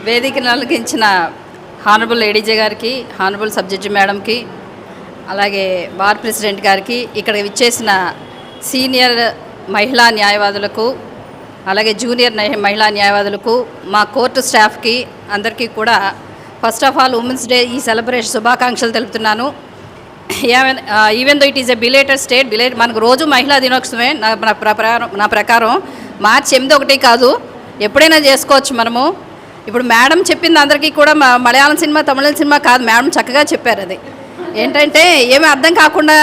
వేదికను అలంకరించిన honourable ADJ గారికి, హానరబుల్ సబ్ జడ్జి మేడంకి, అలాగే బార్ ప్రెసిడెంట్ గారికి, ఇక్కడ విచ్చేసిన సీనియర్ మహిళా న్యాయవాదులకు, అలాగే జూనియర్ మహిళా న్యాయవాదులకు, మా కోర్టు స్టాఫ్కి అందరికీ కూడా first of all women's day ఈ సెలబ్రేషన్ శుభాకాంక్షలు తెలుపుతున్నాను. Even though it is a belated మనకు రోజు మహిళా దినోత్సవమే. నా ప్రకారం మార్చి 8 కాదు, ఎప్పుడైనా చేసుకోవచ్చు మనము. ఇప్పుడు మేడం చెప్పింది అందరికీ కూడా మలయాళం సినిమా, తమిళ సినిమా కాదు, మేడం చక్కగా చెప్పారు. అది ఏంటంటే ఏమీ అర్థం కాకుండా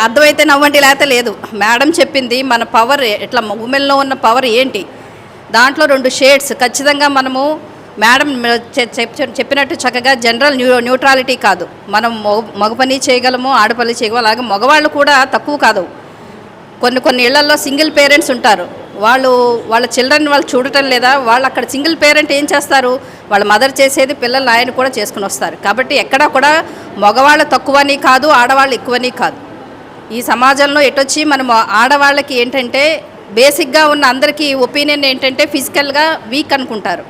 అర్థమైతే నవ్వండి, లేకపోతే లేదు. మేడం చెప్పింది మన పవర్ ఎట్లా, ఉమెన్లో ఉన్న పవర్ ఏంటి, దాంట్లో 2 షేడ్స్ ఖచ్చితంగా మనము మేడం చెప్పినట్టు చక్కగా జనరల్ న్యూట్రాలిటీ కాదు, మనం మగ పని చేయగలము, ఆడపని చేయగలము. అలాగే మగవాళ్ళు కూడా తక్కువ కాదు. కొన్ని ఇళ్లలో సింగిల్ పేరెంట్స్ ఉంటారు, వాళ్ళ చిల్డ్రన్ వాళ్ళు చూడటం లేదా, వాళ్ళు అక్కడ సింగిల్ పేరెంట్ ఏం చేస్తారు, వాళ్ళ మదర్ చేసేది పిల్లలు ఆయన కూడా చేసుకుని వస్తారు. కాబట్టి ఎక్కడా కూడా మగవాళ్ళు తక్కువని కాదు, ఆడవాళ్ళు ఎక్కువని కాదు. ఈ సమాజంలో ఎటొచ్చి మనం ఆడవాళ్ళకి ఏంటంటే బేసిక్గా ఉన్న అందరికీ ఒపీనియన్ ఏంటంటే ఫిజికల్గా వీక్ అనుకుంటారు.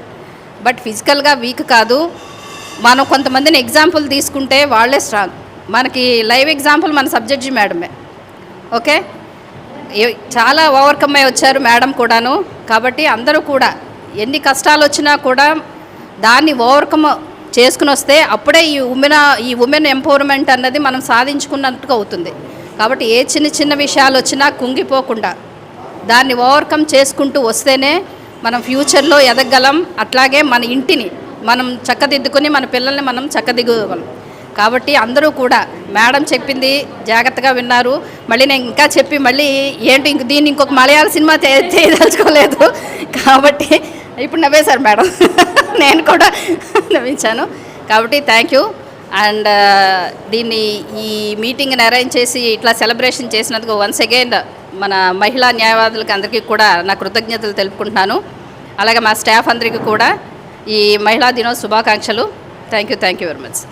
బట్ ఫిజికల్గా వీక్ కాదు. మనం కొంతమందిని ఎగ్జాంపుల్ తీసుకుంటే వాళ్ళే స్ట్రాంగ్. మనకి లైవ్ ఎగ్జాంపుల్ మన సబ్జెక్ట్ మేడమే. ఓకే, చాలా ఓవర్కమ్ అయి వచ్చారు మేడం కూడాను. కాబట్టి అందరూ కూడా ఎన్ని కష్టాలు వచ్చినా కూడా దాన్ని ఓవర్కమ్ చేసుకుని వస్తే అప్పుడే ఈ ఉమెన్ ఎంపవర్మెంట్ అన్నది మనం సాధించుకున్నట్టుగా అవుతుంది. కాబట్టి ఏ చిన్న విషయాలు వచ్చినా కుంగిపోకుండా దాన్ని ఓవర్కమ్ చేసుకుంటూ వస్తేనే మనం ఫ్యూచర్లో ఎదగలం. అట్లాగే మన ఇంటిని మనం చక్కదిద్దుకొని మన పిల్లల్ని మనం చక్కదిద్దగలం. కాబట్టి అందరూ కూడా మేడం చెప్పింది జాగ్రత్తగా విన్నారు. మళ్ళీ నేను ఇంకా చెప్పి మళ్ళీ ఏంటి దీన్ని ఇంకొక మలయాళ సినిమా చేయదలుచుకోలేదు. కాబట్టి ఇప్పుడు నవ్వేశారు మేడం, నేను కూడా నవ్వించాను. కాబట్టి థ్యాంక్ యూ. అండ్ ఈ మీటింగ్ని అరేంజ్ చేసి ఇట్లా సెలబ్రేషన్ చేసినందుకు వన్స్ అగైన్ మన మహిళా న్యాయవాదులకు అందరికీ కూడా నా కృతజ్ఞతలు తెలుపుకుంటున్నాను. అలాగే మా స్టాఫ్ అందరికీ కూడా ఈ మహిళా దినోత్సవ శుభాకాంక్షలు. Thank you very much.